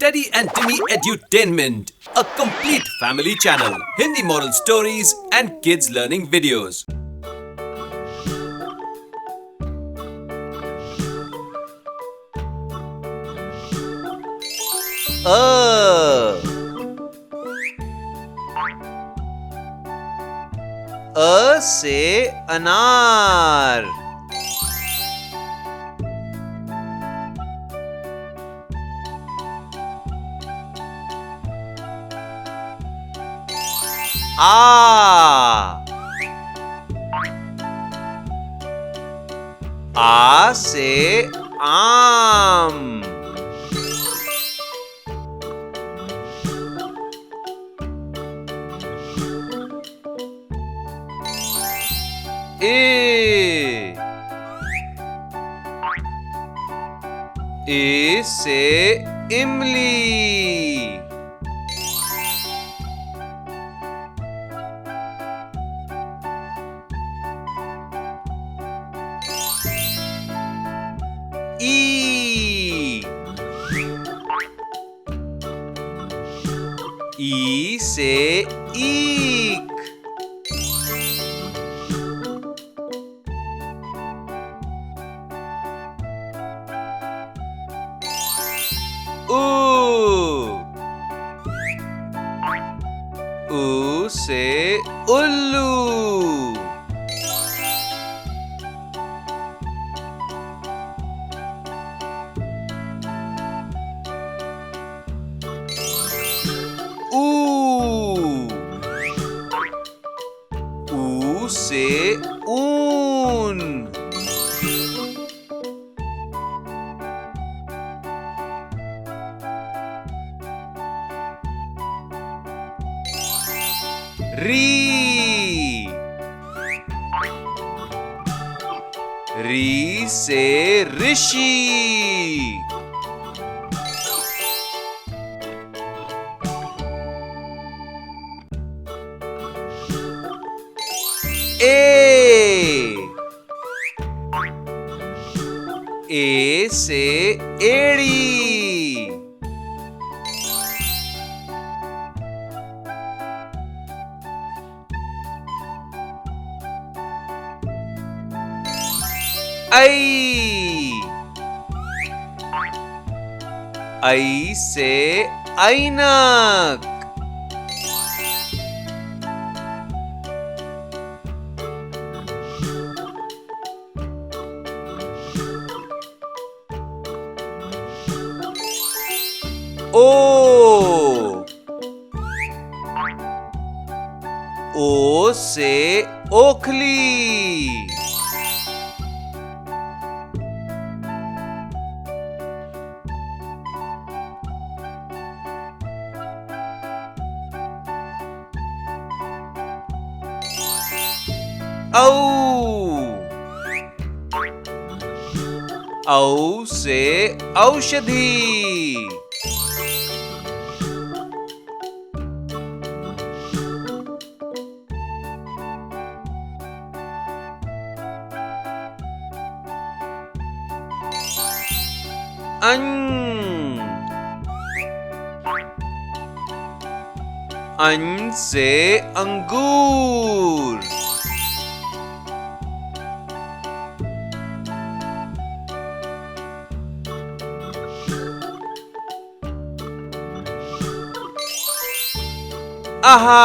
Teddy and Timmy Edutainment, a complete family channel. Hindi moral stories and kids learning videos. अ से अनार। आ से आम। ए से इमली। ई से ईक। ऊ से उल्लू। ऊ से ऊन। री से ऋषि। ए से एड़ी। आई से ऐनक। ओ से ओखली। औ से औषधि। अं से अंगूर। आहा।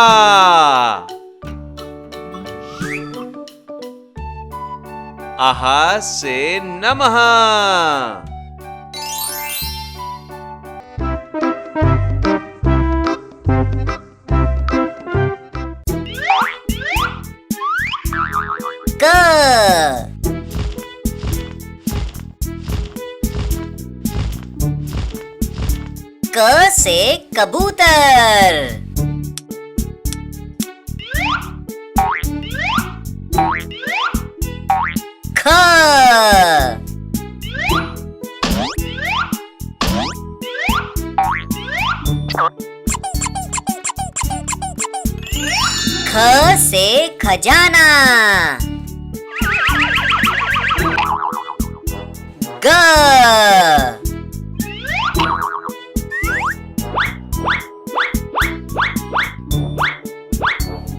आहा से नमः। क से कबूतर। ख से खजाना। ग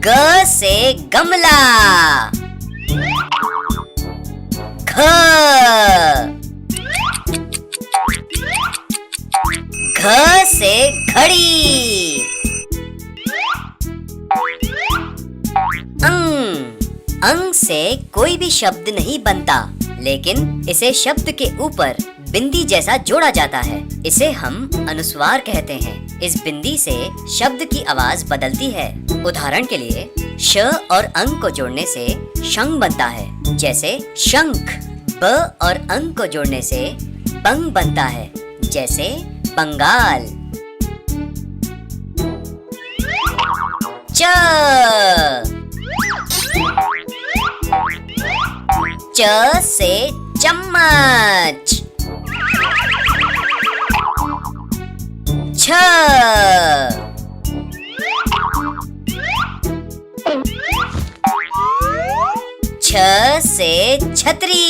ग से गमला। घ से घड़ी। अंग से कोई भी शब्द नहीं बनता, लेकिन इसे शब्द के ऊपर बिंदी जैसा जोड़ा जाता है। इसे हम अनुस्वार कहते हैं। इस बिंदी से शब्द की आवाज बदलती है। उदाहरण के लिए श और अंग को जोड़ने से शंख बनता है, जैसे शंख। ब और अंग को जोड़ने से बंग बनता है, जैसे बंगाल। च से चम्मच। छ से छतरी।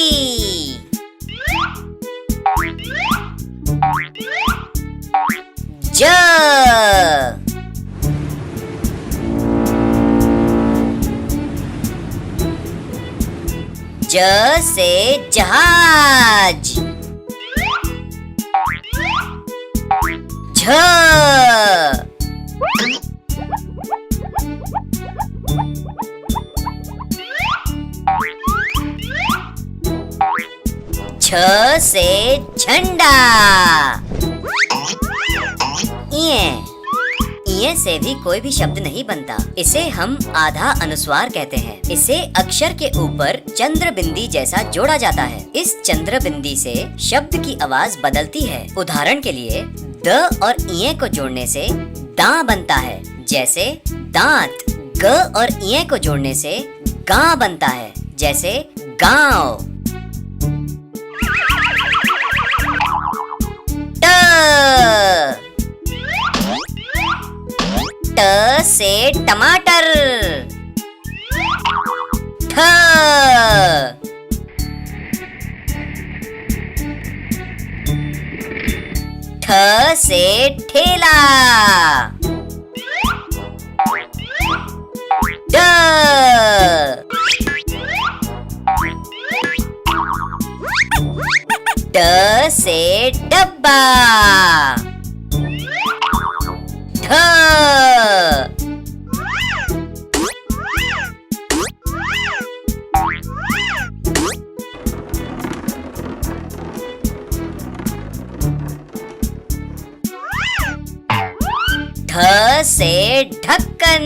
ज से जहाज। झ से झंडा। इये से भी कोई भी शब्द नहीं बनता। इसे हम आधा अनुस्वार कहते हैं। इसे अक्षर के ऊपर चंद्र बिंदी जैसा जोड़ा जाता है। इस चंद्र बिंदी से शब्द की आवाज बदलती है। उदाहरण के लिए द और इये को जोड़ने से दा बनता है, जैसे दांत। ग और इये को जोड़ने से गा बनता है, जैसे गांव। ट से टमाटर। ठ से ठेला। ड से डब्बा। ढ से ढक्कन।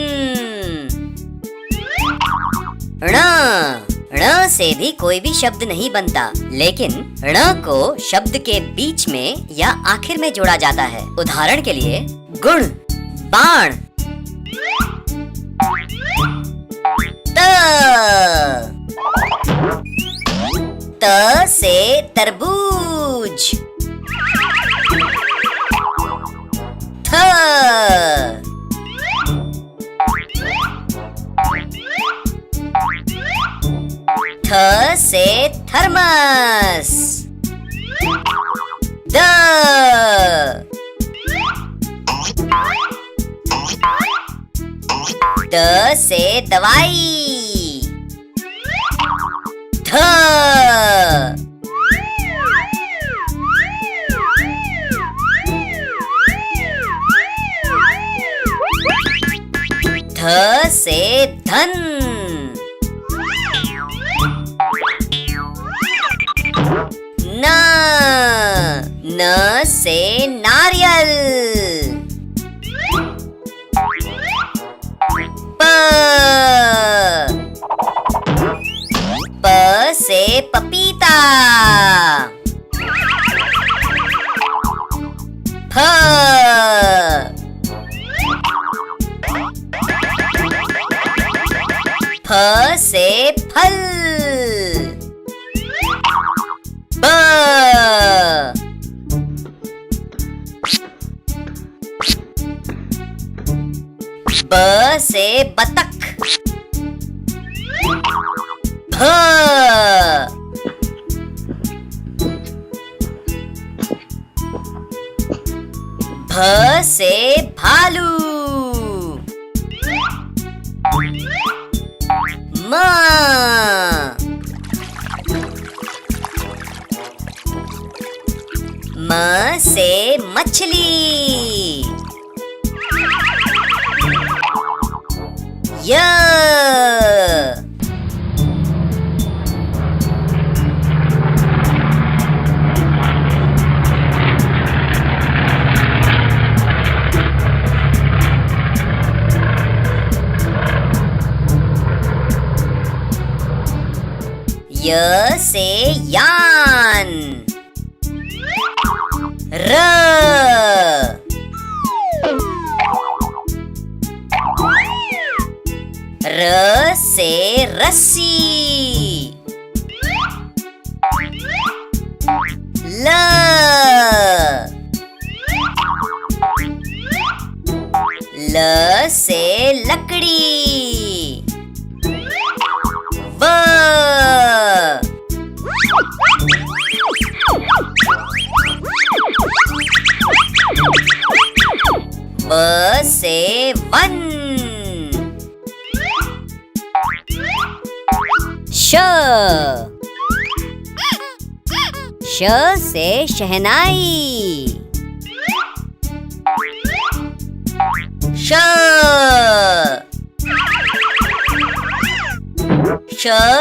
ण से भी कोई भी शब्द नहीं बनता, लेकिन ण को शब्द के बीच में या आखिर में जोड़ा जाता है। उदाहरण के लिए गुण, बाण। त से तरबूज। थ से थर्मस। द से दवाई। ध से धन। न से नारियल। प से पपीता। फ से फल। ब से बतख। भ से भालू। म से मछली। य से यान। र से रस्सी। ल से लकड़ी। व से वन। श से शहनाई। श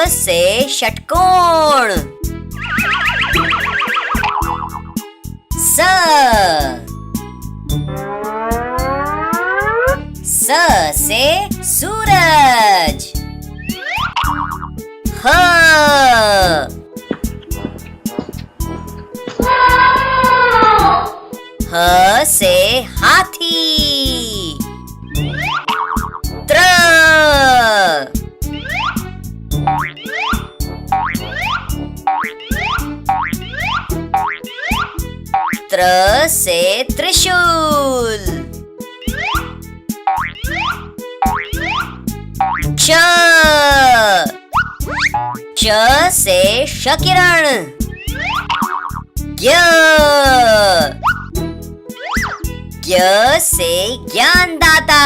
से षटकोण। स से सूरज। ह से हाथी। त्र से त्रिशूल। च से शकिरण। ज्ञ से ज्ञानदाता।